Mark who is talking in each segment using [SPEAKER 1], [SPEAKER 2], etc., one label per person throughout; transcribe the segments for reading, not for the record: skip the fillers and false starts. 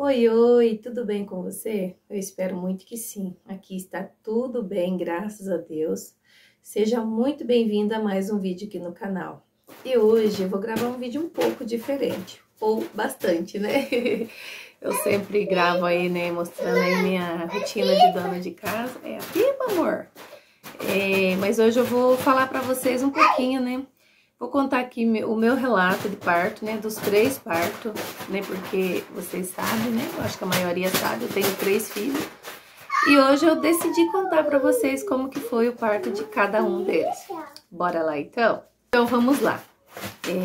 [SPEAKER 1] Oi, oi, tudo bem com você? Eu espero muito que sim. Aqui está tudo bem, graças a Deus. Seja muito bem-vindo a mais um vídeo aqui no canal. E hoje eu vou gravar um vídeo um pouco diferente, ou bastante, né? Eu sempre gravo aí, né, mostrando aí minha rotina de dona de casa. É a pipa, amor? Mas hoje eu vou falar pra vocês um pouquinho, né? Vou contar aqui o meu relato de parto, né? Dos 3 partos, né? Porque vocês sabem, né? Eu acho que a maioria sabe, eu tenho 3 filhos. E hoje eu decidi contar pra vocês como que foi o parto de cada um deles. Bora lá, então? Então, vamos lá.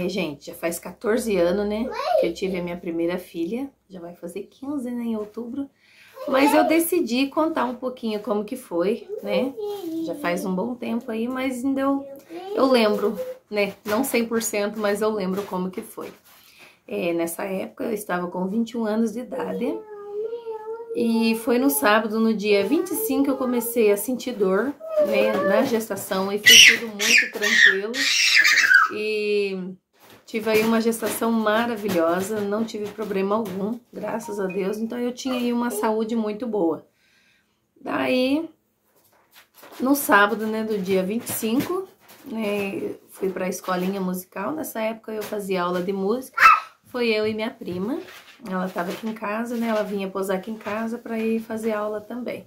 [SPEAKER 1] Gente, já faz 14 anos, né? Que eu tive a minha primeira filha. Já vai fazer 15, né? Em outubro. Mas eu decidi contar um pouquinho como que foi, né? Já faz um bom tempo aí, mas ainda eu lembro, né? Não 100%, mas eu lembro como que foi. Nessa época eu estava com 21 anos de idade. E foi no sábado, no dia 25, que eu comecei a sentir dor, né? Na gestação, e foi tudo muito tranquilo. E tive aí uma gestação maravilhosa, não tive problema algum, graças a Deus. Então eu tinha aí uma saúde muito boa. Daí, no sábado, né, do dia 25, né, fui pra escolinha musical. Nessa época eu fazia aula de música. Foi eu e minha prima. Ela tava aqui em casa, né, ela vinha posar aqui em casa pra ir fazer aula também.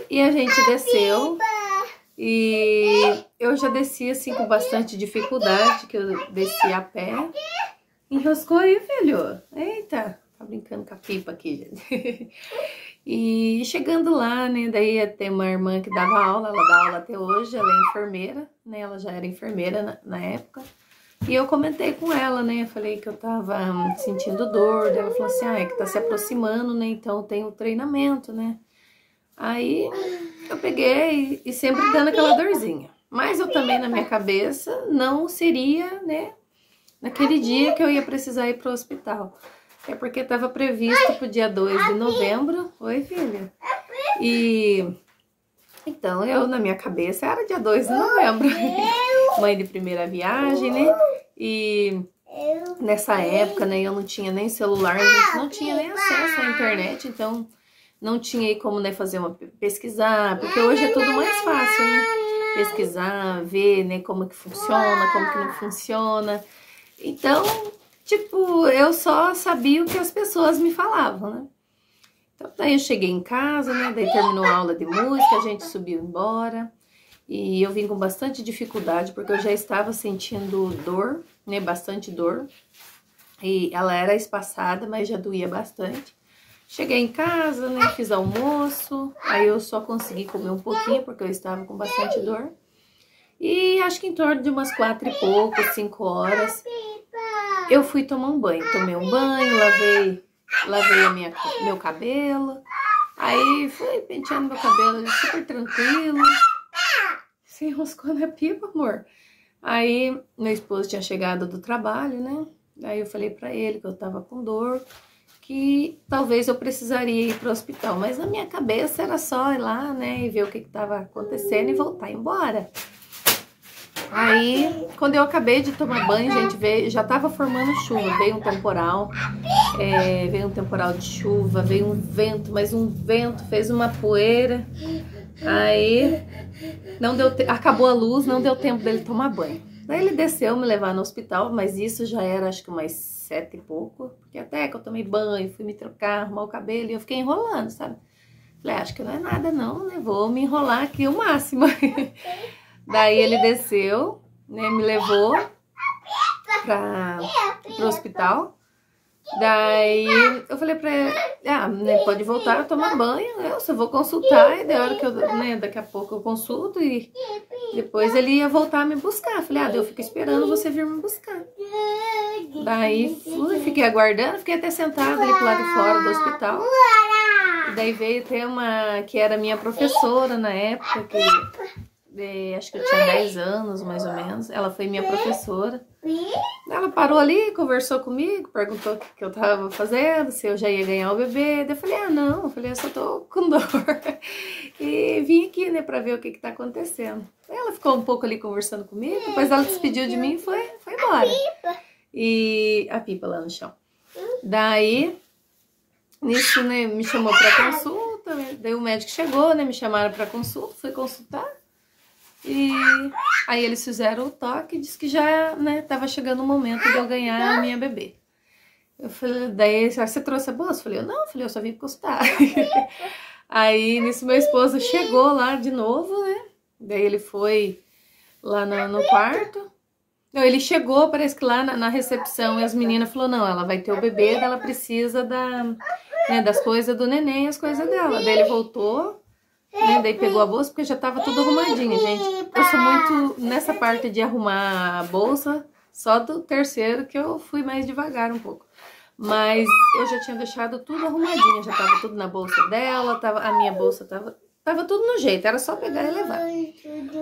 [SPEAKER 1] E a gente desceu. E eu já desci assim com bastante dificuldade, que eu desci a pé. Enroscou aí, filho? Eita, tá brincando com a pipa aqui, gente. E chegando lá, né, daí tem uma irmã que dava aula, ela dá aula até hoje, ela é enfermeira, né, ela já era enfermeira na época. E eu comentei com ela, né, falei que eu tava sentindo dor, daí ela falou assim, é que tá se aproximando, né, então tem o treinamento, né. Aí eu peguei e sempre dando aquela dorzinha. Mas eu também, na minha cabeça, não seria, né, naquele dia que eu ia precisar ir pro hospital. É porque estava previsto pro dia 2 de novembro. Oi, filha. E então eu, na minha cabeça, era dia 2 de novembro. Mãe de primeira viagem, né? E nessa época, né, eu não tinha nem celular, a gente não tinha nem acesso à internet, então não tinha aí como, né, fazer pesquisar, porque hoje é tudo mais fácil, né? Pesquisar, ver, né, como que funciona, como que não funciona. Então, tipo, eu só sabia o que as pessoas me falavam, né? Então, daí eu cheguei em casa, né? Daí terminou a aula de música, a gente subiu embora. E eu vim com bastante dificuldade, porque eu já estava sentindo dor, né? Bastante dor. E ela era espaçada, mas já doía bastante. Cheguei em casa, né? Fiz almoço. Aí eu só consegui comer um pouquinho, porque eu estava com bastante dor. E acho que em torno de umas 4 e pouco, 5 horas, eu fui tomar um banho. Tomei um banho, lavei meu cabelo. Aí fui penteando meu cabelo super tranquilo. Se enroscou na pipa, amor. Aí meu esposo tinha chegado do trabalho, né? Aí eu falei pra ele que eu tava com dor, que talvez eu precisaria ir pro hospital. Mas na minha cabeça era só ir lá, né? E ver o que tava acontecendo e voltar embora. Aí, quando eu acabei de tomar banho, gente, já tava formando chuva, veio um temporal, veio um temporal de chuva, veio um vento, mas um vento, fez uma poeira. Aí, acabou a luz, não deu tempo dele tomar banho. Daí ele desceu me levar no hospital, mas isso já era acho que umas 7 e pouco, porque até que eu tomei banho, fui me trocar, arrumar o cabelo e eu fiquei enrolando, sabe? Falei, acho que não é nada não, né? Vou me enrolar aqui o máximo. Daí ele desceu, né, me levou pro hospital. Daí eu falei pra ele, né, pode voltar a tomar banho, eu só vou consultar. E da hora que eu, né, daqui a pouco eu consulto e depois ele ia voltar a me buscar. Falei, eu fico esperando você vir me buscar. Daí fiquei aguardando, fiquei até sentada ali pro lado de fora do hospital. E daí veio até uma que era minha professora na época, acho que eu tinha 10 anos, mais ou menos. Ela foi minha professora. Ela parou ali, conversou comigo, perguntou o que eu tava fazendo, se eu já ia ganhar o bebê. Daí eu falei, não. Eu falei, eu só tô com dor. E vim aqui, né, pra ver o que tá acontecendo. Ela ficou um pouco ali conversando comigo, depois ela despediu de mim e foi embora. E a pipa lá no chão. Daí Nisso, né, me chamou pra consulta, né? Daí o médico chegou, né, me chamaram pra consulta, fui consultar. E aí eles fizeram o toque e disse que já, né, tava chegando o momento de eu ganhar a minha bebê. Eu falei, daí, você trouxe a bolsa? Eu falei, não, eu só vim consultar. Aí, nisso, meu esposo chegou lá de novo, né? Daí ele foi lá no quarto. Não, ele chegou, parece que lá na recepção, e as meninas falaram, não, ela vai ter o bebê, ela precisa das coisas do neném, as coisas dela. Daí ele voltou, né, daí pegou a bolsa, porque já tava tudo arrumadinho, gente. Eu sou muito, nessa parte de arrumar a bolsa, só do terceiro que eu fui mais devagar um pouco. Mas eu já tinha deixado tudo arrumadinho, já tava tudo na bolsa dela, a minha bolsa tava tudo no jeito, era só pegar e levar.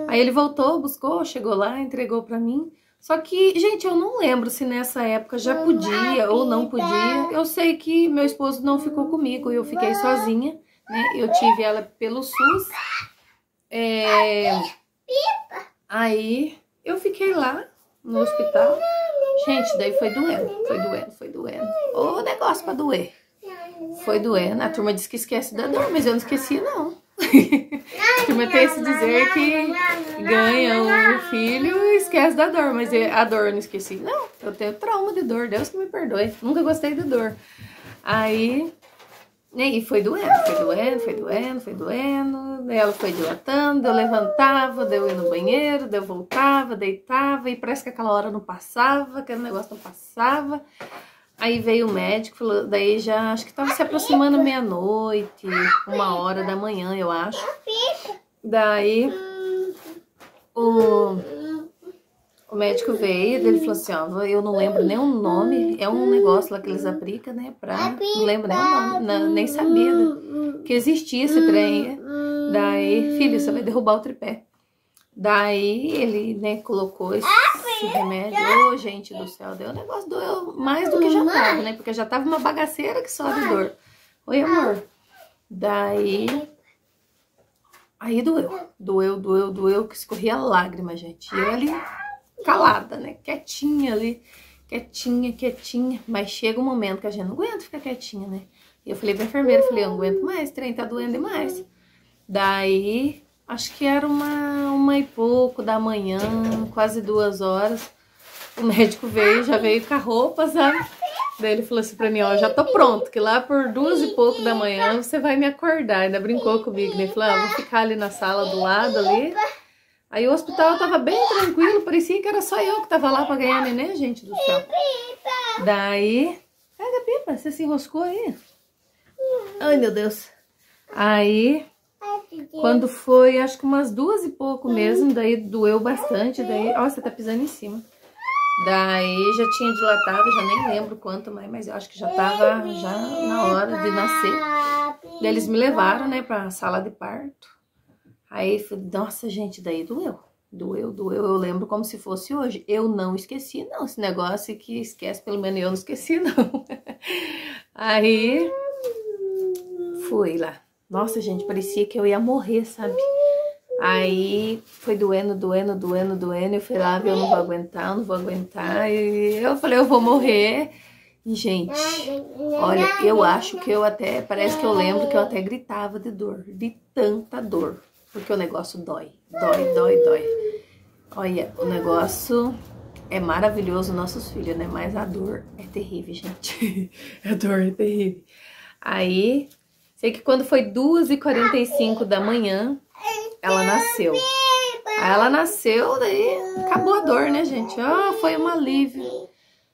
[SPEAKER 1] Aí ele voltou, buscou, chegou lá, entregou pra mim. Só que, gente, eu não lembro se nessa época já podia ou não podia. Eu sei que meu esposo não ficou comigo, eu fiquei sozinha, né? Eu tive ela pelo SUS. Aí eu fiquei lá no hospital. Gente, daí foi doendo. Ô, negócio pra doer. Foi doendo. A turma disse que esquece da dor, mas eu não esqueci, não. A turma tem esse dizer que ganha o filho e esquece da dor, mas a dor eu não esqueci. Não, eu tenho trauma de dor, Deus que me perdoe. Nunca gostei de dor. Aí, e foi doendo. Daí ela foi dilatando, eu levantava, daí eu ia no banheiro, daí eu voltava, deitava, e parece que aquela hora não passava, aquele negócio não passava. Aí veio o médico, falou, daí já acho que tava se aproximando meia-noite, 1h da manhã, eu acho. Daí o médico veio, ele falou assim, ó, eu não lembro nem o nome, é um negócio lá que eles aplicam, né, não lembro nem o nome, nem sabia que existia esse trem. Daí, filho, você vai derrubar o tripé. Daí ele, né, colocou esse remédio. Ô, gente do céu, deu um negócio, doeu mais do que já tava, né? Porque já tava uma bagaceira que só de dor. Oi, amor. Daí, aí doeu, que escorria lágrima, gente. E eu ali, calada, né? Quietinha ali, quietinha. Mas chega um momento que a gente não aguenta ficar quietinha, né? E eu falei pra enfermeira, eu não aguento mais, o trem tá doendo demais. Daí, acho que era 1h da manhã, quase 2h. O médico já veio com a roupa, sabe? Daí ele falou assim pra mim, ó, já tô pronto, que lá por 2h da manhã você vai me acordar. Ainda brincou comigo, né? Ele falou, vou ficar ali na sala do lado ali. Aí o hospital tava bem tranquilo, parecia que era só eu que tava lá pra ganhar neném, gente do céu. Daí, pega, Pipa, você se enroscou aí? Ai, meu Deus. Aí, quando foi, acho que umas 2h mesmo, daí doeu bastante, daí, ó, você tá pisando em cima. Daí já tinha dilatado, já nem lembro quanto mais, mas eu acho que já tava na hora de nascer. Daí eles me levaram, né, pra sala de parto. Aí, nossa, gente, daí doeu. Eu lembro como se fosse hoje. Eu não esqueci, não, esse negócio que esquece, pelo menos eu não esqueci, não. Aí, fui lá. Nossa, gente, parecia que eu ia morrer, sabe? Aí foi doendo. Eu falei, eu não vou aguentar. E eu falei, eu vou morrer. E, gente, olha, eu acho que eu até, parece que eu lembro que eu até gritava de dor, de tanta dor. Porque o negócio dói. Olha, o negócio é maravilhoso, nossos filhos, né? Mas a dor é terrível, gente. A dor é terrível. Aí, sei que quando foi 2h45 da manhã, ela nasceu. Aí ela nasceu, daí acabou a dor, né, gente? Foi um alívio.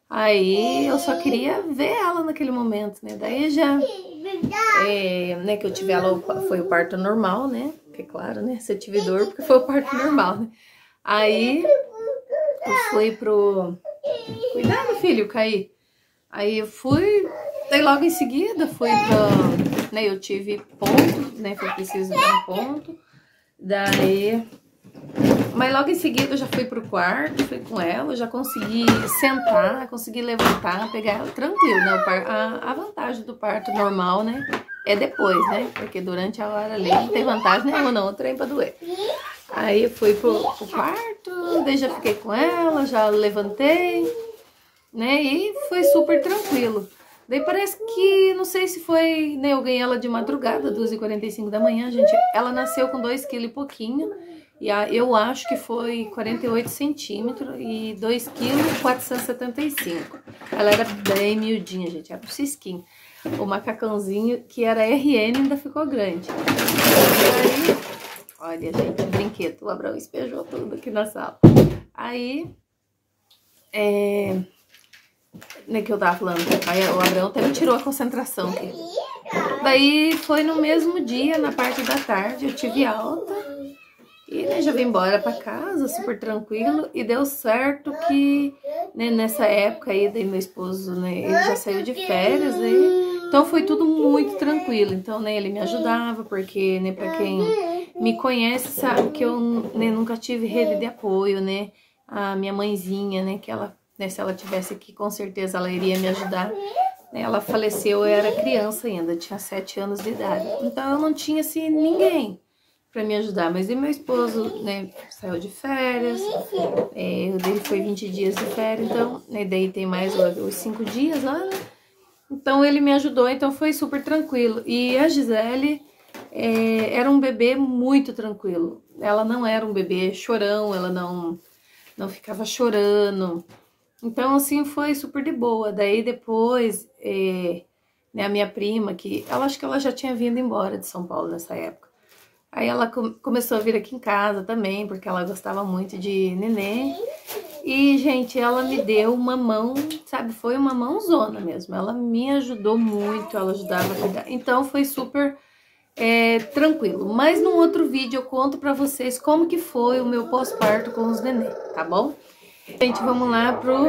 [SPEAKER 1] Aí eu só queria ver ela naquele momento, né? Daí já, né, que eu tive ela, foi o parto normal, né? Porque claro, né, se eu tive dor, porque foi o parto normal, né? Aí eu fui pro... Cuidado, filho, caí. Aí eu fui, daí logo em seguida fui pra... Né, eu tive ponto, né, foi preciso dar um ponto. Daí... Mas logo em seguida eu já fui pro quarto, fui com ela, já consegui sentar, consegui levantar, pegar ela tranquilo, né? A vantagem do parto normal, né? É depois, né? Porque durante a hora ali não tem vantagem nenhuma, não, o trem pra doer. Aí eu fui pro quarto, daí já fiquei com ela, já levantei, né? E foi super tranquilo. Daí parece que, não sei se foi, né, eu ganhei ela de madrugada, 2h45 da manhã, gente. Ela nasceu com 2 kg e pouquinho. E eu acho que foi 48 centímetros e 2 kg 475. Ela era bem miudinha, gente, era um cisquinho. O macacãozinho, que era RN, ainda ficou grande. E aí, olha, gente, brinquedo. O Abraão espejou tudo aqui na sala. Aí, né, que eu tava falando, aí o Abraão até me tirou a concentração aqui. Daí foi no mesmo dia, na parte da tarde, eu tive alta. E né, já vim embora pra casa, super tranquilo. E deu certo que, né, nessa época aí, daí meu esposo, né, ele já saiu de férias, né, então foi tudo muito tranquilo. Então, né, ele me ajudava, porque, né, pra quem me conhece sabe que eu, né, nunca tive rede de apoio, né. A minha mãezinha, né, que ela, né, se ela tivesse aqui, com certeza ela iria me ajudar. Ela faleceu, eu era criança ainda, tinha 7 anos de idade. Então eu não tinha, assim, ninguém pra me ajudar. Mas e meu esposo, né, saiu de férias, o dele foi 20 dias de férias, então, né, daí tem mais os 5 dias lá, né? Então ele me ajudou, então foi super tranquilo. E a Gisele era um bebê muito tranquilo. Ela não era um bebê chorão, ela não ficava chorando. Então, assim, foi super de boa. Daí depois, né, a minha prima, que ela acho que ela já tinha vindo embora de São Paulo nessa época. Aí ela começou a vir aqui em casa também, porque ela gostava muito de neném. E, gente, ela me deu uma mão, sabe, foi uma mãozona mesmo. Ela me ajudou muito, ela ajudava a cuidar. Então, foi super tranquilo. Mas num outro vídeo eu conto pra vocês como que foi o meu pós-parto com os neném, tá bom? Gente, vamos lá pro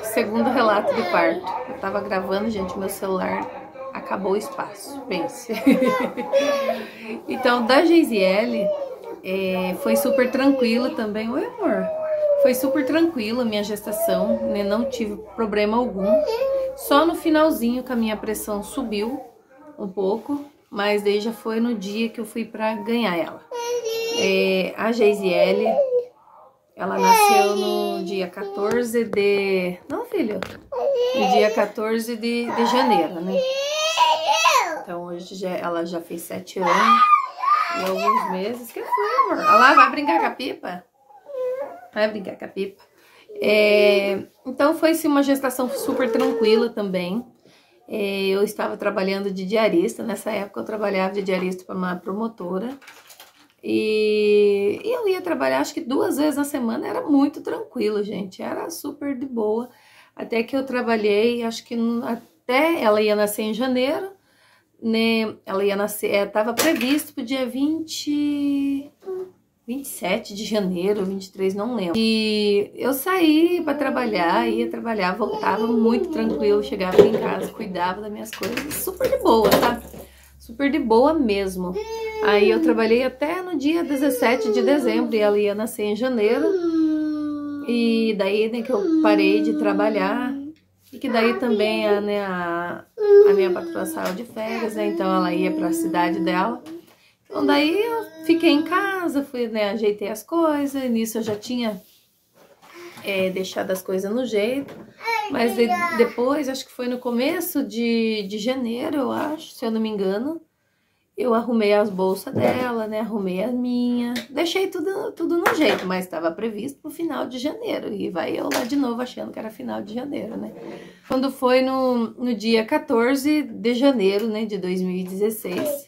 [SPEAKER 1] segundo relato de parto. Eu tava gravando, gente, meu celular acabou o espaço, pense. Então, da Geisiele, foi super tranquilo também. Oi, amor. Foi super tranquilo a minha gestação, né? Não tive problema algum. Só no finalzinho que a minha pressão subiu um pouco, mas daí já foi no dia que eu fui pra ganhar ela. A Geisiele, ela nasceu no dia 14 de... Não, filho? No dia 14 de janeiro, né? Então hoje ela já fez 7 anos e alguns meses. Que foi, amor? Olha lá, vai brincar com a Pipa? Vai brincar com a Pipa. Então foi sim, uma gestação super tranquila também. Eu estava trabalhando de diarista. Nessa época eu trabalhava de diarista para uma promotora. E eu ia trabalhar acho que 2 vezes na semana, era muito tranquilo, gente, era super de boa, até que eu trabalhei, acho que até ela ia nascer em janeiro, né, ela ia nascer, estava previsto pro dia 27 de janeiro, 23, não lembro, e eu saí para trabalhar, ia trabalhar, voltava muito tranquilo, chegava em casa, cuidava das minhas coisas, super de boa, tá? Super de boa mesmo. Aí eu trabalhei até no dia 17 de dezembro e ela ia nascer em janeiro. E daí, né, que eu parei de trabalhar. E que daí também a minha patroa saiu de férias, né? Então ela ia para a cidade dela. Então daí eu fiquei em casa, fui, né, ajeitei as coisas. E nisso eu já tinha deixado as coisas no jeito. Mas depois, acho que foi no começo de janeiro, eu acho, se eu não me engano, eu arrumei as bolsas dela, né? Arrumei as minhas. Deixei tudo no jeito, mas estava previsto pro final de janeiro. E vai eu lá de novo achando que era final de janeiro, né? Quando foi no dia 14 de janeiro, né, de 2016,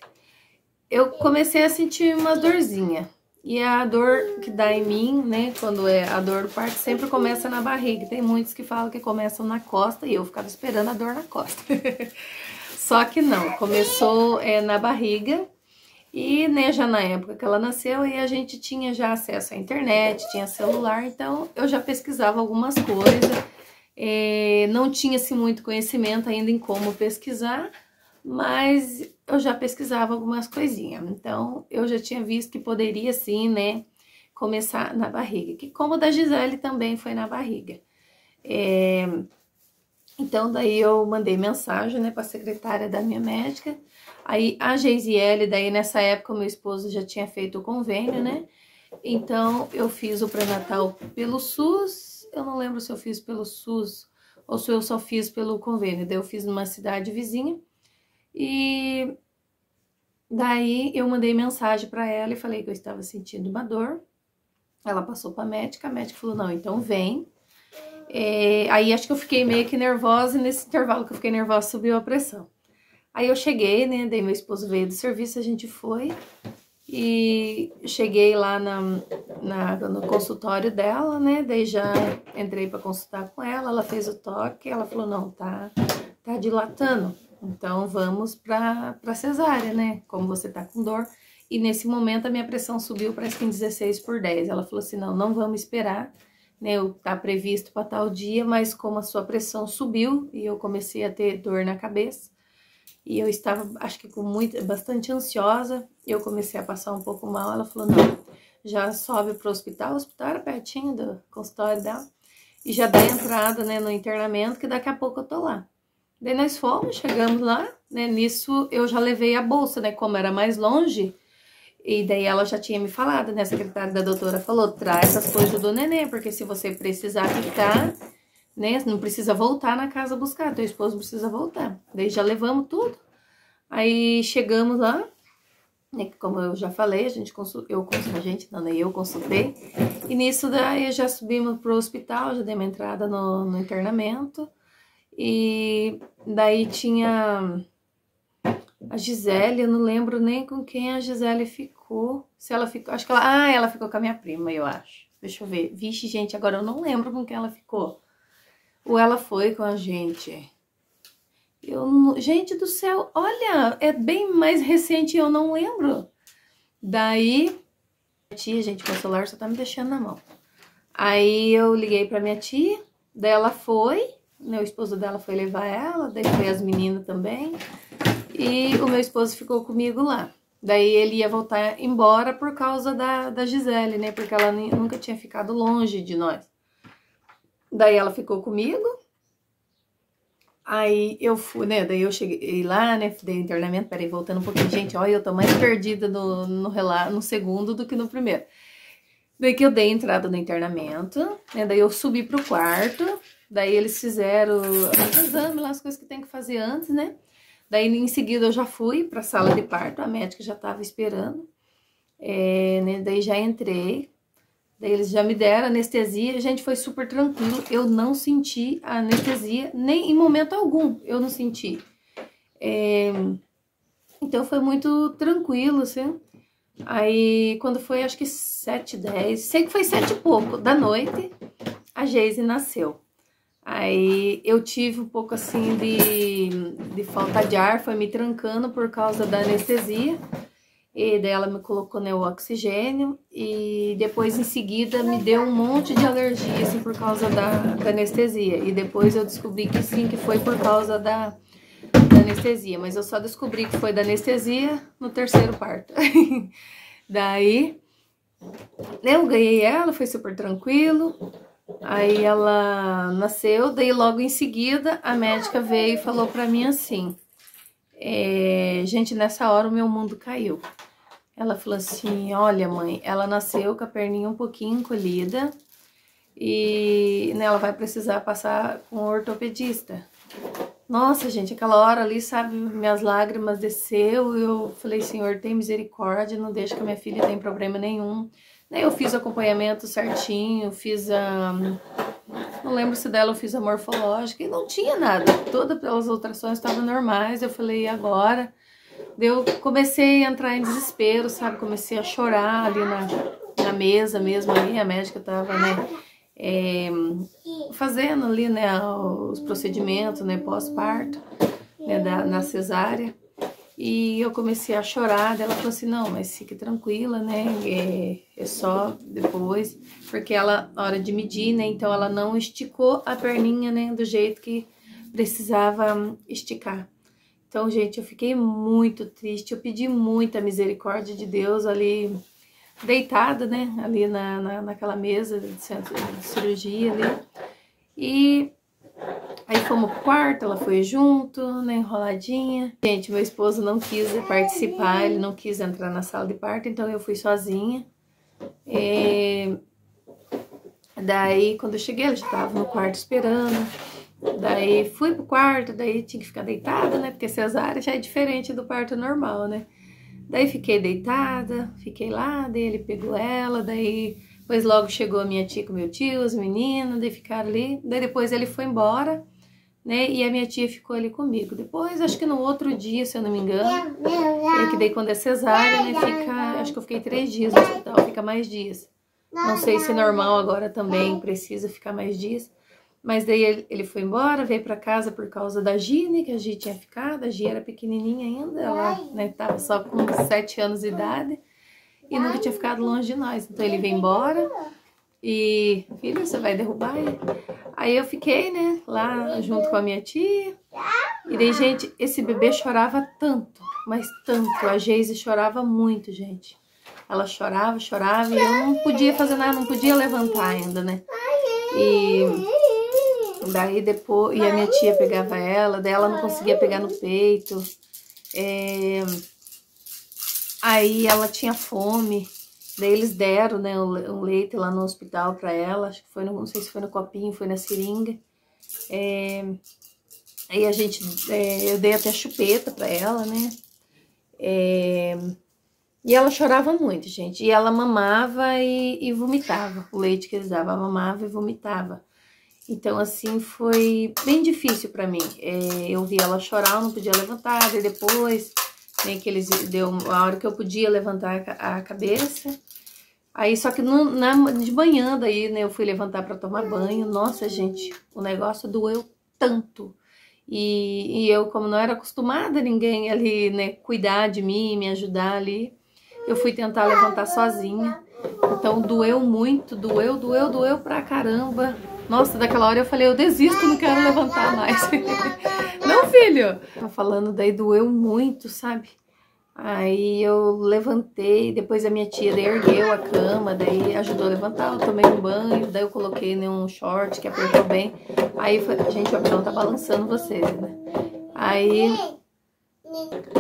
[SPEAKER 1] eu comecei a sentir uma dorzinha. E a dor que dá em mim, né, quando é a dor do parto, sempre começa na barriga. Tem muitos que falam que começam na costa e eu ficava esperando a dor na costa. Só que não, começou na barriga e, né, já na época que ela nasceu, e a gente tinha já acesso à internet, tinha celular, então eu já pesquisava algumas coisas. Não tinha-se muito conhecimento ainda em como pesquisar, mas eu já pesquisava algumas coisinhas. Então, eu já tinha visto que poderia sim, né, começar na barriga. Que como o da Gisele também foi na barriga. Então, daí eu mandei mensagem, né, para a secretária da minha médica. Aí a Geisiele, daí nessa época o meu esposo já tinha feito o convênio, né? Então, eu fiz o pré-natal pelo SUS. Eu não lembro se eu fiz pelo SUS ou se eu só fiz pelo convênio. Daí eu fiz numa cidade vizinha e daí eu mandei mensagem para ela e falei que eu estava sentindo uma dor. Ela passou para a médica falou, não, então vem. Aí acho que eu fiquei meio que nervosa e nesse intervalo que eu fiquei nervosa subiu a pressão. Aí eu cheguei, né, daí meu esposo veio do serviço, a gente foi e cheguei lá no consultório dela, né, daí já entrei para consultar com ela fez o toque, ela falou, não, tá dilatando, então vamos para cesárea, né, como você tá com dor. E nesse momento a minha pressão subiu, parece que em 16/10. Ela falou assim, não vamos esperar, né? Tá previsto para tal dia, mas como a sua pressão subiu e eu comecei a ter dor na cabeça, e eu estava, acho que bastante ansiosa, eu comecei a passar um pouco mal. Ela falou, não, já sobe pro hospital. O hospital era pertinho do consultório dela. E já dá entrada, né, no internamento, que daqui a pouco eu tô lá. Daí nós fomos, chegamos lá, né? Nisso eu já levei a bolsa, né? Como era mais longe. E daí ela já tinha me falado, né? A secretária da doutora falou, traz as coisas do neném, porque se você precisar ficar, né? Não precisa voltar na casa buscar, teu esposo precisa voltar. Daí já levamos tudo. Aí chegamos lá, né? Como eu já falei, eu consultei. E nisso daí já subimos pro hospital, já dei uma entrada no internamento. E daí tinha a Gisele, eu não lembro nem com quem a Gisele ficou. Se ela ficou, acho que ela ficou com a minha prima, eu acho. Deixa eu ver. Vixe, gente, agora eu não lembro com quem ela ficou. Ou ela foi com a gente. Gente do céu, olha, é bem mais recente, eu não lembro. Daí, tia, gente, meu celular só tá me deixando na mão. Aí eu liguei pra minha tia, daí ela foi, né, o esposo dela foi levar ela, daí foi as meninas também. E o meu esposo ficou comigo lá. Daí ele ia voltar embora por causa da Gisele, né? Porque ela nunca tinha ficado longe de nós. Daí ela ficou comigo. Aí eu fui, né? Daí eu cheguei lá, né? Dei internamento. Peraí, voltando um pouquinho. Gente, olha, eu tô mais perdida no segundo do que no primeiro. Daí que eu dei entrada no internamento, né? Daí eu subi pro quarto. Daí eles fizeram os exames lá, as coisas que tem que fazer antes, né? Daí, em seguida, eu já fui para a sala de parto, a médica já estava esperando, né? Daí já entrei, daí eles já me deram anestesia, gente, foi super tranquilo, eu não senti a anestesia, nem em momento algum eu não senti. Então, foi muito tranquilo, assim. Aí, quando foi, acho que 7h10, sei que foi 7 e pouco da noite, a Geise nasceu. Aí eu tive um pouco assim de falta de ar, foi me trancando por causa da anestesia. E daí ela me colocou, né, o oxigênio e depois em seguida me deu um monte de alergia assim, por causa da anestesia. E depois eu descobri que sim, que foi por causa da anestesia. Mas eu só descobri que foi da anestesia no terceiro parto. Daí eu ganhei ela, foi super tranquilo. Aí ela nasceu, daí logo em seguida a médica veio e falou pra mim assim, gente, nessa hora o meu mundo caiu. Ela falou assim, olha mãe, ela nasceu com a perninha um pouquinho encolhida e né, ela vai precisar passar com um ortopedista. Nossa, gente, aquela hora ali, sabe, minhas lágrimas desceu, eu falei, Senhor, tem misericórdia, não deixa que a minha filha tenha problema nenhum. Eu fiz o acompanhamento certinho, fiz não lembro se dela eu fiz a morfológica e não tinha nada. Todas as ultrassons estavam normais, eu falei, e agora? Eu comecei a entrar em desespero, sabe? Comecei a chorar ali na mesa mesmo, ali a médica tava, né, fazendo ali, né, os procedimentos, né, pós-parto, né, na cesárea. E eu comecei a chorar, daí ela falou assim, não, mas fique tranquila, né, é só depois, porque ela, na hora de medir, né, então ela não esticou a perninha, né, do jeito que precisava esticar. Então, gente, eu fiquei muito triste, eu pedi muita misericórdia de Deus ali, deitada, né, ali naquela mesa de centro de cirurgia ali, e aí fomos pro quarto, ela foi junto, né, enroladinha. Gente, meu esposo não quis participar, ele não quis entrar na sala de parto, então eu fui sozinha. Daí, quando eu cheguei, ele já tava no quarto esperando. Daí fui pro quarto, daí tinha que ficar deitada, né? Porque cesárea já é diferente do parto normal, né? Daí fiquei deitada, fiquei lá, daí ele pegou ela, daí depois logo chegou a minha tia com meu tio, os meninos, daí ficaram ali. Daí depois ele foi embora, né? E a minha tia ficou ali comigo. Depois, acho que no outro dia, se eu não me engano, que daí quando é cesárea, né? Acho que eu fiquei 3 dias no hospital, fica mais dias. Não sei se normal agora também precisa ficar mais dias. Mas daí ele foi embora, veio pra casa por causa da Gi, né, que a Gi tinha ficado. A Gi era pequenininha ainda, ela, né, tava só com 7 anos de idade e nunca tinha ficado longe de nós. Então ele veio embora e, filho, você vai derrubar ele? Aí eu fiquei, né, lá junto com a minha tia. E daí, gente, esse bebê chorava tanto, mas tanto. A Geise chorava muito, gente. Ela chorava, chorava e eu não podia fazer nada, não podia levantar ainda, né. E daí depois, e a minha tia pegava ela, daí ela não conseguia pegar no peito. Aí ela tinha fome, daí eles deram, né, um leite lá no hospital pra ela, acho que foi, não sei se foi no copinho, foi na seringa. Aí a gente, eu dei até chupeta pra ela, né. E ela chorava muito, gente, e ela mamava e vomitava, o leite que eles davam, ela mamava e vomitava. Então, assim, foi bem difícil pra mim. Eu vi ela chorar, eu não podia levantar, e depois, né, que eles deu a hora que eu podia levantar a cabeça. Aí, só que de manhã, daí, né, eu fui levantar pra tomar banho. Nossa, gente, o negócio doeu tanto. E eu, como não era acostumada a ninguém ali, né, cuidar de mim, me ajudar ali, eu fui tentar levantar sozinha. Então, doeu muito, doeu pra caramba. Nossa, daquela hora eu falei, eu desisto, não quero levantar mais. Não, filho! Tá falando, daí doeu muito, sabe? Aí eu levantei, depois a minha tia daí ergueu a cama, daí ajudou a levantar, eu tomei um banho, daí eu coloquei um short que apertou bem. Aí, gente, o avião tá balançando vocês, né?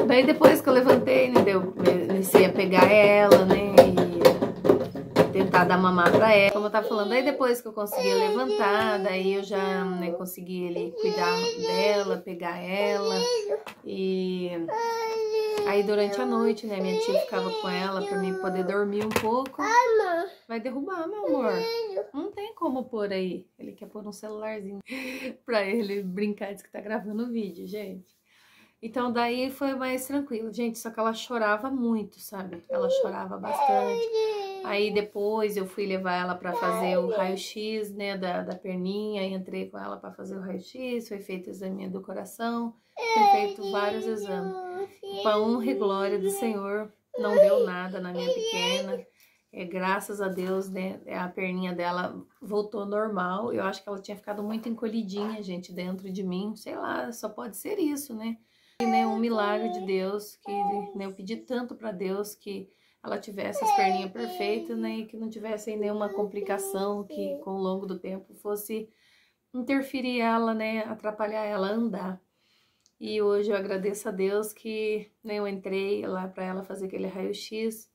[SPEAKER 1] Daí depois que eu levantei, né, eu comecei a pegar ela, né, e tentar dar mamar pra ela. Como eu tava falando, aí depois que eu conseguia levantar, daí eu já, né, consegui ali cuidar dela, pegar ela. E aí durante a noite, né, minha tia ficava com ela pra mim poder dormir um pouco. Vai derrubar, meu amor. Não tem como pôr aí. Ele quer pôr um celularzinho pra ele brincar, diz que tá gravando o vídeo, gente. Então daí foi mais tranquilo, gente, só que ela chorava muito, sabe? Ela chorava bastante. Aí depois eu fui levar ela pra fazer o raio-x, né, da perninha, e entrei com ela pra fazer o raio-x, foi feito o exame do coração, foi feito vários exames. Pra honra e glória do Senhor, não deu nada na minha pequena. Graças a Deus, né, a perninha dela voltou normal. Eu acho que ela tinha ficado muito encolhidinha, gente, dentro de mim. Sei lá, só pode ser isso, né? Né, um milagre de Deus, que, né, eu pedi tanto para Deus que ela tivesse as perninhas perfeitas, né, e que não tivesse nenhuma complicação que com o longo do tempo fosse interferir ela, né, atrapalhar ela a andar. E hoje eu agradeço a Deus que, né, eu entrei lá para ela fazer aquele raio-x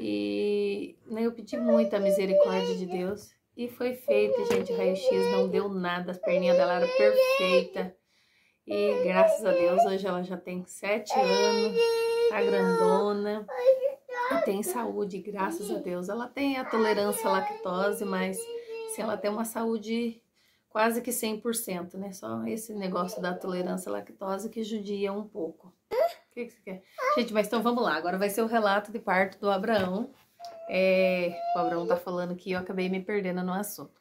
[SPEAKER 1] e, né, eu pedi muita misericórdia de Deus e foi feito, gente, o raio-x, não deu nada, as perninhas dela eram perfeitas. E graças a Deus, hoje ela já tem 7 anos, tá grandona e tem saúde, graças a Deus. Ela tem a tolerância à lactose, mas assim, ela tem uma saúde quase que 100%, né? Só esse negócio da tolerância à lactose que judia um pouco. O que você quer? Gente, mas então vamos lá, agora vai ser o relato de parto do Abraão. O Abraão tá falando que eu acabei me perdendo no assunto.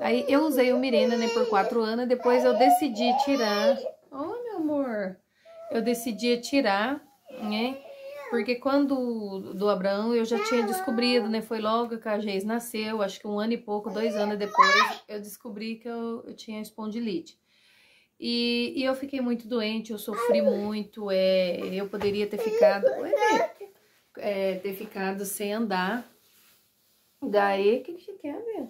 [SPEAKER 1] Aí eu usei o Mirena, né, por 4 anos, depois eu decidi tirar. Oh, meu amor! Eu decidi tirar, né, porque quando do Abraão eu já tinha descobrido, né, foi logo que a Geis nasceu, acho que 1 ano e pouco, 2 anos depois, eu descobri que eu tinha espondilite. E eu fiquei muito doente, eu sofri muito, eu poderia ter ficado, sem andar. Daí, o que você quer, ver?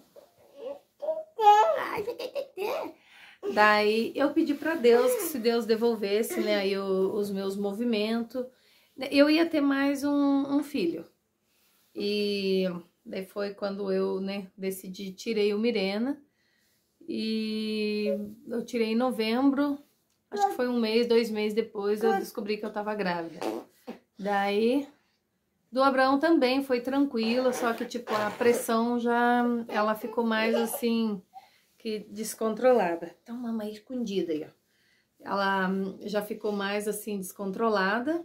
[SPEAKER 1] Daí eu pedi pra Deus que se Deus devolvesse, né, aí os meus movimentos, eu ia ter mais um filho. E daí foi quando eu, né, decidi, tirei o Mirena. E eu tirei em novembro, acho que foi 1 mês, 2 meses depois eu descobri que eu tava grávida. Daí, do Abraão também foi tranquilo, só que tipo, a pressão já, ela ficou mais assim, que descontrolada. Então, mamãe escondida aí, ó. Ela já ficou mais assim, descontrolada.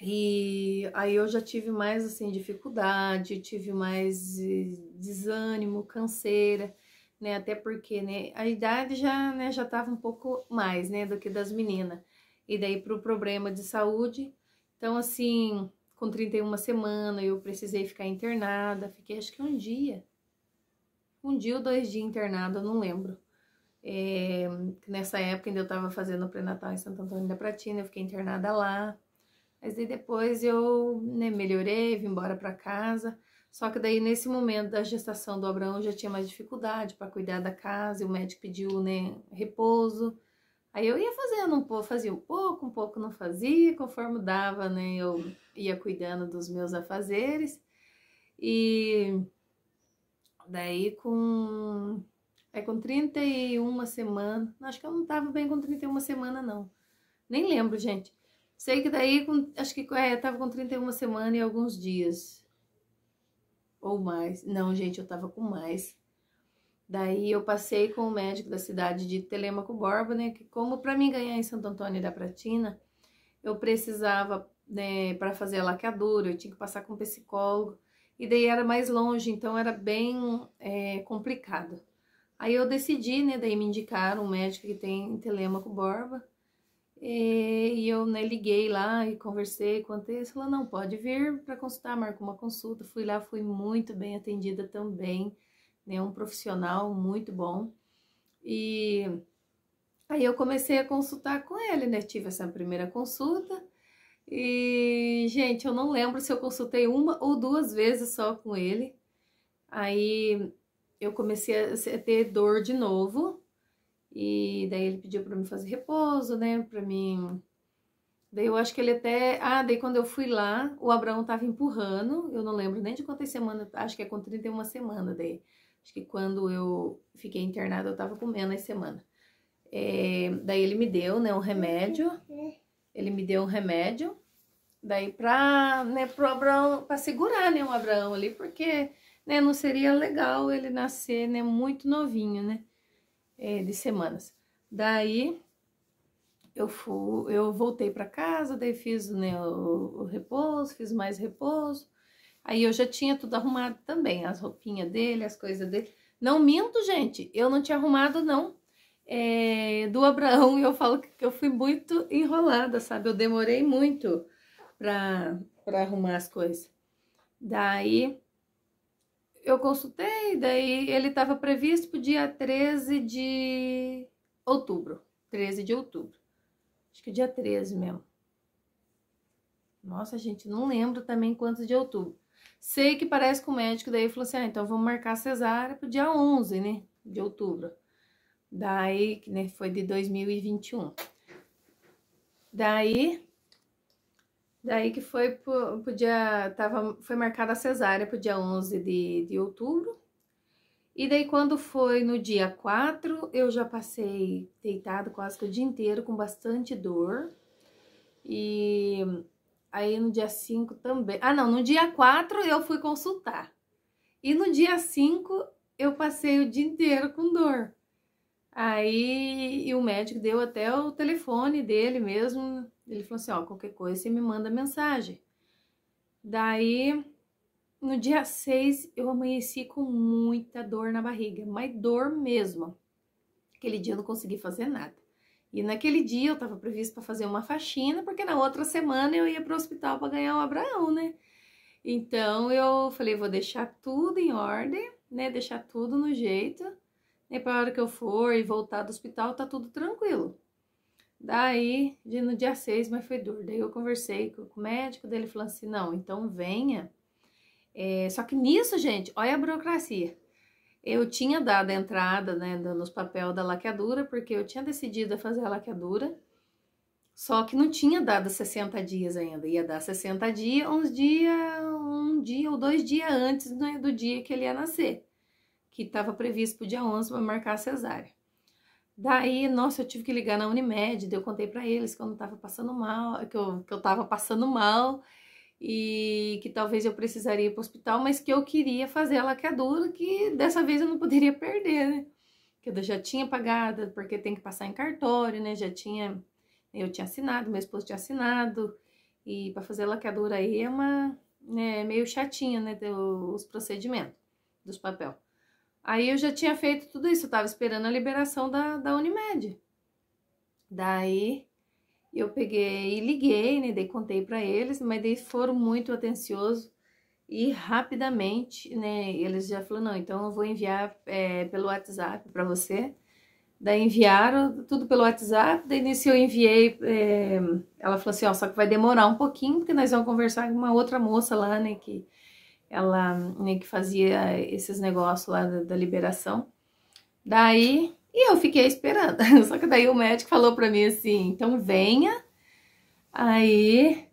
[SPEAKER 1] E aí eu já tive mais assim dificuldade, tive mais desânimo, canseira, né? Até porque, né, a idade já, né, já tava um pouco mais, né, do que das meninas. E daí pro problema de saúde. Então assim, com 31 semanas eu precisei ficar internada, fiquei acho que um dia ou 2 dias internada, eu não lembro. Nessa época ainda eu tava fazendo o pré-natal em Santo Antônio da Pratina, eu fiquei internada lá. Mas aí depois eu, né, melhorei, vim embora para casa. Só que daí nesse momento da gestação do Abraão eu já tinha mais dificuldade para cuidar da casa, e o médico pediu, né, repouso. Aí eu ia fazendo um pouco, fazia um pouco não fazia, conforme dava, né, eu ia cuidando dos meus afazeres. E daí com 31 semanas, acho que eu não tava bem com 31 semanas não. Nem lembro, gente. Sei que daí, acho que tava com 31 semanas e alguns dias. Ou mais. Não, gente, eu tava com mais. Daí eu passei com o médico da cidade de Telêmaco Borba, né? Que como para mim ganhar em Santo Antônio da Pratina, eu precisava, né, para fazer a laqueadura, eu tinha que passar com um psicólogo. E daí era mais longe, então era bem complicado. Aí eu decidi, né? Daí me indicaram um médico que tem em Telêmaco Borba. E eu, né, liguei lá e conversei, contei, ele falou, não, pode vir para consultar, marcou uma consulta, fui lá, fui muito bem atendida também, né, um profissional muito bom, e aí eu comecei a consultar com ele, né, tive essa primeira consulta, e, gente, eu não lembro se eu consultei 1 ou 2 vezes só com ele, aí eu comecei a ter dor de novo. E daí ele pediu pra mim fazer repouso, né, pra mim. Daí eu acho que ele até... daí quando eu fui lá, o Abraão tava empurrando, eu não lembro nem de quantas semanas, acho que é com 31 semanas daí. Acho que quando eu fiquei internada eu tava com menos semana. Daí ele me deu, né, um remédio, daí pro Abraão, pra segurar, né, o Abraão ali, porque, né, não seria legal ele nascer, né, muito novinho, né. De semanas. Daí eu voltei para casa, daí fiz, né, o repouso, fiz mais repouso. Aí eu já tinha tudo arrumado também, as roupinhas dele, as coisas dele. Não minto, gente, eu não tinha arrumado não. Do Abraão, eu falo que eu fui muito enrolada, sabe? Eu demorei muito para arrumar as coisas. Daí eu consultei, daí ele estava previsto para o dia 13 de outubro. 13 de outubro. Acho que dia 13 mesmo. Nossa, gente, não lembro também quantos de outubro. Sei que parece que o médico daí falou assim, então vamos marcar a cesárea pro dia 11, né, de outubro. Daí, né, foi de 2021. Daí que foi pro dia, foi marcada a cesárea pro dia 11 de outubro. E daí quando foi no dia 4, eu já passei deitado quase que o dia inteiro com bastante dor. E aí no dia 5 também. No dia 4 eu fui consultar. E no dia 5 eu passei o dia inteiro com dor. Aí e o médico deu até o telefone dele mesmo. Ele falou assim, ó, qualquer coisa você me manda mensagem. Daí, no dia 6, eu amanheci com muita dor na barriga, mas dor mesmo. Aquele dia eu não consegui fazer nada. E naquele dia eu tava previsto para fazer uma faxina, porque na outra semana eu ia pro hospital para ganhar o Abraão, né? Então eu falei, vou deixar tudo em ordem, né? Deixar tudo no jeito. E para a hora que eu for e voltar do hospital, tá tudo tranquilo. Daí, no dia 6, mas foi duro. Daí eu conversei com o médico, dele falou assim, não, então venha. Só que nisso, gente, olha a burocracia. Eu tinha dado a entrada, né, nos papéis da laqueadura, porque eu tinha decidido fazer a laqueadura, só que não tinha dado 60 dias ainda. Ia dar 60 dias, um dia ou 2 dias antes, né, do dia que ele ia nascer. que estava previsto pro dia 11 para marcar a cesárea. Daí, nossa, eu tive que ligar na Unimed, daí eu contei para eles que eu não tava passando mal, que eu tava passando mal e que talvez eu precisaria ir pro hospital, mas que eu queria fazer a laqueadura, que dessa vez eu não poderia perder, né? Que eu já tinha pagado, porque tem que passar em cartório, né? Eu tinha assinado, meu esposo tinha assinado, e para fazer a laqueadura aí é meio chatinha, né? Os procedimentos dos papéis. Aí eu já tinha feito tudo isso, eu tava esperando a liberação da Unimed. Daí eu peguei e liguei, né? Daí contei pra eles, mas daí foram muito atenciosos e rapidamente, né? Eles já falaram, não, então eu vou enviar pelo WhatsApp pra você. Daí enviaram tudo pelo WhatsApp, daí nisso eu enviei, ela falou assim, ó, só que vai demorar um pouquinho, porque nós vamos conversar com uma outra moça lá, né, que ela, né, que fazia esses negócios lá da liberação. Daí, e eu fiquei esperando, só que daí o médico falou pra mim assim, então venha, aí,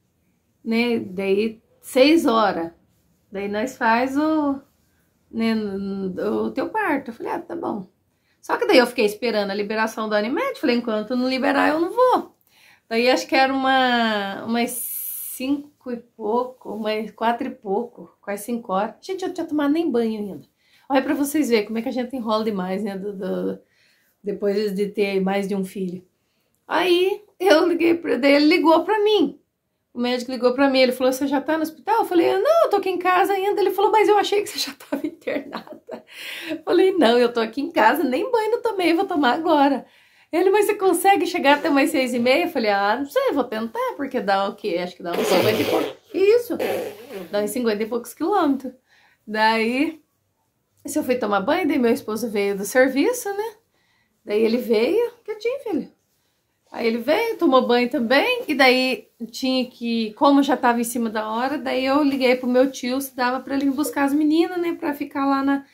[SPEAKER 1] né, daí 6 horas, daí nós faz o teu parto. Eu falei, ah, tá bom. Só que daí eu fiquei esperando a liberação da Unimed, falei, enquanto não liberar eu não vou. Daí acho que era umas 5 e pouco, umas 4 e pouco, quase 5 horas. Gente, eu não tinha tomado nem banho ainda. Olha pra vocês verem como é que a gente enrola demais, né, depois de ter mais de um filho. Aí eu liguei daí ele ligou pra mim. O médico ligou pra mim, ele falou, você já tá no hospital? Eu falei, não, eu tô aqui em casa ainda. Ele falou, mas eu achei que você já tava internada. Eu falei, não, eu tô aqui em casa, nem banho não tomei, vou tomar agora. Ele, mas você consegue chegar até umas 6h30? Eu falei, ah, não sei, vou tentar, porque dá o quê? Acho que dá uns 50 e poucos. Isso, dá uns 50 e poucos quilômetros. Daí, se eu fui tomar banho, daí meu esposo veio do serviço, né? Daí ele veio, quietinho, filho. Aí ele veio, tomou banho também, e daí tinha que, como já tava em cima da hora, daí eu liguei pro meu tio se dava pra ele ir buscar as meninas, né, pra ficar lá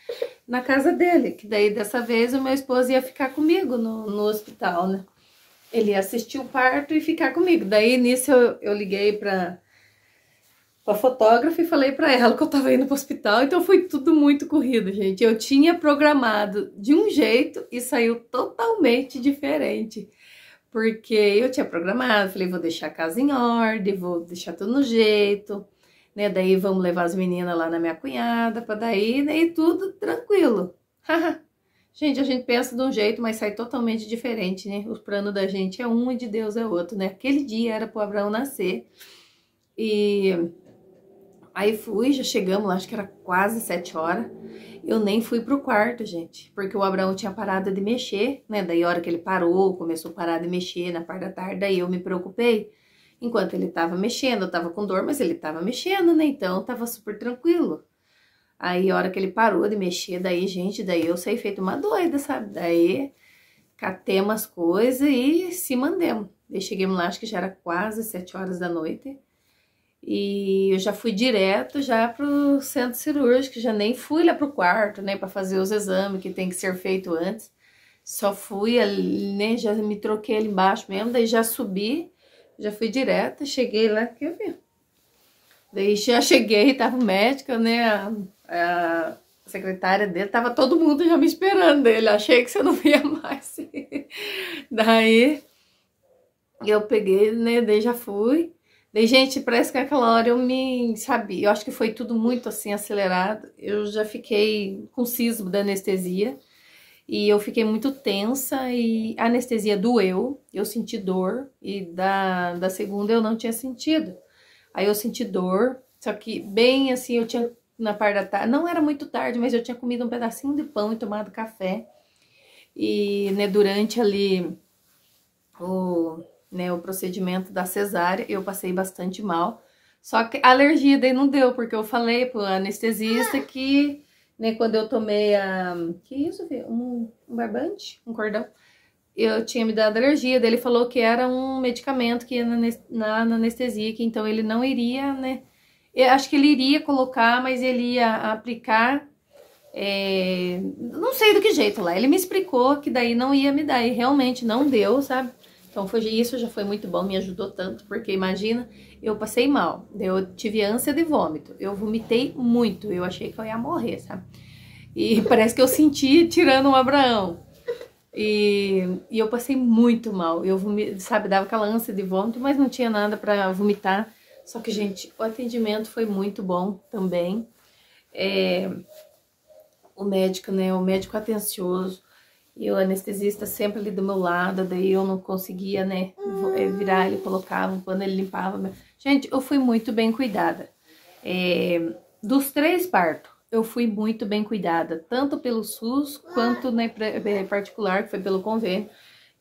[SPEAKER 1] na casa dele, que daí dessa vez o meu esposo ia ficar comigo no hospital, né. Ele ia assistir o parto e ficar comigo. Daí nisso eu liguei pra fotógrafa e falei pra ela que eu tava indo pro hospital, então foi tudo muito corrido, gente. Eu tinha programado de um jeito e saiu totalmente diferente. Porque eu tinha programado, falei, vou deixar a casa em ordem, vou deixar tudo no jeito, né? Daí vamos levar as meninas lá na minha cunhada, pra daí, né? E tudo tranquilo. Gente, a gente pensa de um jeito, mas sai totalmente diferente, né? O plano da gente é um e de Deus é outro, né? Aquele dia era pro Abraão nascer. E aí fui, já chegamos lá, acho que era quase 7 horas. Eu nem fui pro quarto, gente, porque o Abraão tinha parado de mexer, né? Daí a hora que ele parou, começou a parar de mexer na parte da tarde, daí eu me preocupei. Enquanto ele tava mexendo, eu tava com dor, mas ele tava mexendo, né? Então tava super tranquilo. Aí a hora que ele parou de mexer, daí, gente, daí eu saí feito uma doida, sabe? Daí catemos as coisas e se mandemos. Daí chegamos lá, acho que já era quase 7 horas da noite. E eu já fui direto já pro centro cirúrgico, já nem fui lá pro quarto, né, para fazer os exames que tem que ser feito antes. Só fui ali, né, já me troquei ali embaixo mesmo, daí já subi, já fui direto, cheguei lá, que eu vi. Daí já cheguei, tava o médico, né, a secretária dele, tava todo mundo já me esperando, ele achei que você não ia mais. Daí eu peguei, né, daí já fui. Daí, gente, parece que aquela hora eu acho que foi tudo muito assim acelerado. Eu já fiquei com cisma da anestesia e eu fiquei muito tensa e a anestesia doeu, eu senti dor e da segunda eu não tinha sentido. Aí eu senti dor, só que bem assim, eu tinha na parte da tarde, não era muito tarde, mas eu tinha comido um pedacinho de pão e tomado café. E, né, durante ali o procedimento da cesárea, eu passei bastante mal. Só que a alergia daí não deu, porque eu falei pro anestesista que, né, quando eu tomei que isso, filho? Um barbante? Um cordão? Eu tinha me dado alergia, daí ele falou que era um medicamento que ia na anestesia, que então ele não iria, né? Eu acho que ele iria colocar, mas ele ia aplicar, não sei do que jeito lá. Ele me explicou que daí não ia me dar, e realmente não deu, sabe? Então isso já foi muito bom, me ajudou tanto, porque imagina, eu passei mal, eu tive ânsia de vômito, eu vomitei muito, eu achei que eu ia morrer, sabe? E parece que eu senti tirando o Abraão. E eu passei muito mal. Eu sabe, dava aquela ânsia de vômito, mas não tinha nada para vomitar. Só que, gente, o atendimento foi muito bom também. O médico, né? O médico atencioso. E o anestesista sempre ali do meu lado. Daí eu não conseguia, né? Virar, ele colocava um pano, ele limpava. Gente, eu fui muito bem cuidada. Dos 3 partos, eu fui muito bem cuidada. Tanto pelo SUS, quanto na particular, que foi pelo convênio.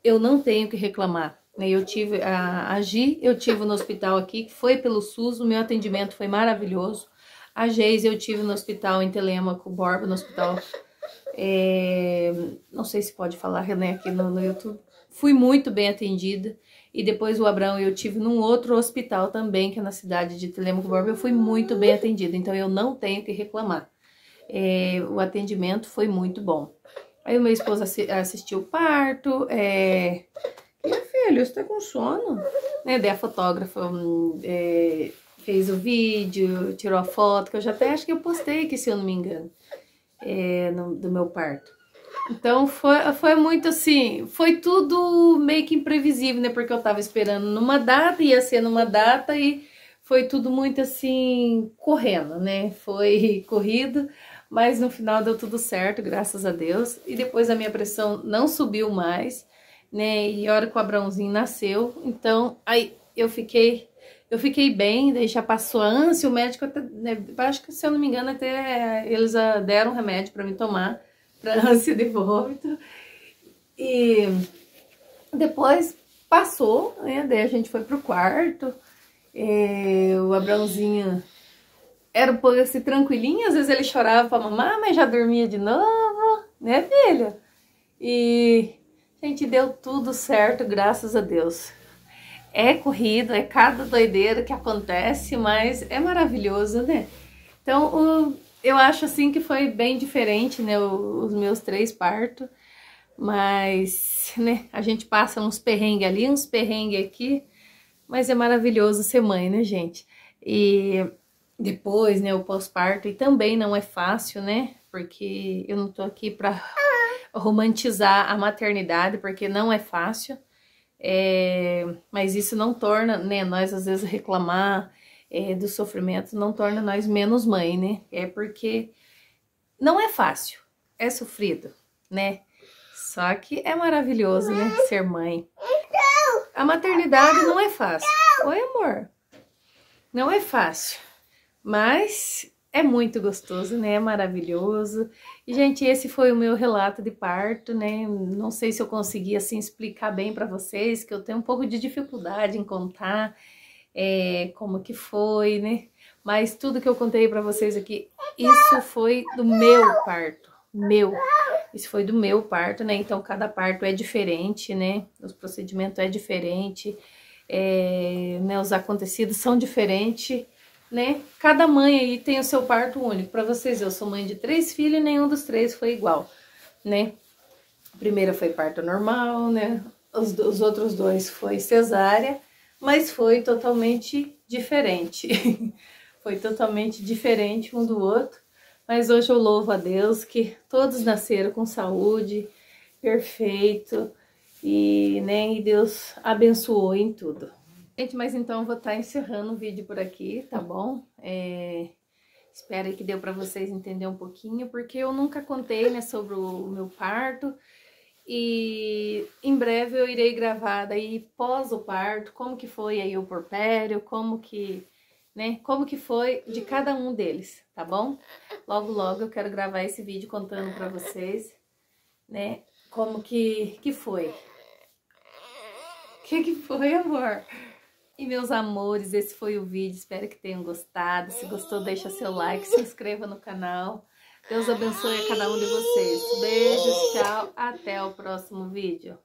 [SPEAKER 1] Eu não tenho que reclamar. Eu tive a Gi, eu tive no hospital aqui, que foi pelo SUS, o meu atendimento foi maravilhoso. A Geise eu tive no hospital em Telêmaco, Borba, no hospital, não sei se pode falar, né, aqui no YouTube. Fui muito bem atendida. E depois o Abraão eu tive num outro hospital também, que é na cidade de Telêmaco, Borba, eu fui muito bem atendida. Então eu não tenho que reclamar. O atendimento foi muito bom. Aí o meu esposo assistiu o parto, Minha filha, você tá com sono? Né? Daí a fotógrafa fez o vídeo, tirou a foto, que eu já até acho que eu postei aqui, se eu não me engano, do meu parto. Então foi muito assim, foi tudo meio que imprevisível, né? Porque eu tava esperando numa data, ia ser numa data e foi tudo muito assim, correndo, né? Foi corrido, mas no final deu tudo certo, graças a Deus. E depois a minha pressão não subiu mais, né? E a hora que o Abraãozinho nasceu, então aí eu fiquei bem, daí já passou a ânsia, o médico até, né, acho que se eu não me engano até eles deram um remédio para me tomar, para ânsia de vômito. E depois passou, né? Daí a gente foi pro quarto, o Abraãozinho era um pouco assim tranquilinho, às vezes ele chorava para mamar, mas já dormia de novo, né, filho? E gente, deu tudo certo, graças a Deus. É corrido, é cada doideira que acontece, mas é maravilhoso, né? Então, eu acho assim que foi bem diferente, né? Os meus 3 partos, mas, né? A gente passa uns perrengues ali, uns perrengues aqui, mas é maravilhoso ser mãe, né, gente? E depois, né, o pós-parto, e também não é fácil, né? Porque eu não tô aqui pra romantizar a maternidade, porque não é fácil, mas isso não torna, né, nós às vezes reclamar do sofrimento, não torna nós menos mãe, né, porque não é fácil, é sofrido, né, só que é maravilhoso, né, ser mãe. A maternidade não é fácil. Oi, amor. Não é fácil, mas é muito gostoso, né? É maravilhoso. E, gente, esse foi o meu relato de parto, né? Não sei se eu consegui, assim, explicar bem para vocês, que eu tenho um pouco de dificuldade em contar como que foi, né? Mas tudo que eu contei para vocês aqui, isso foi do meu parto. Isso foi do meu parto, né? Então, cada parto é diferente, né? Os procedimentos é diferente, né? Os acontecidos são diferentes, né? Cada mãe aí tem o seu parto único. Para vocês, eu sou mãe de 3 filhos e nenhum dos 3 foi igual, né? A primeira foi parto normal, né? Os outros 2 foi cesárea, mas foi totalmente diferente. Foi totalmente diferente um do outro. Mas hoje eu louvo a Deus que todos nasceram com saúde, perfeito, e, né, e Deus abençoou em tudo. Gente, mas então eu vou estar encerrando o vídeo por aqui, tá bom? Espero que deu para vocês entenderem um pouquinho, porque eu nunca contei, né, sobre o meu parto. E em breve eu irei gravar daí pós o parto, como que foi aí o porpério, como que, né, como que foi de cada um deles, tá bom? Logo, logo eu quero gravar esse vídeo contando para vocês, né, como que foi. Que foi, amor? E meus amores, esse foi o vídeo, espero que tenham gostado. Se gostou, deixa seu like, se inscreva no canal. Deus abençoe a cada um de vocês. Beijos, tchau, até o próximo vídeo.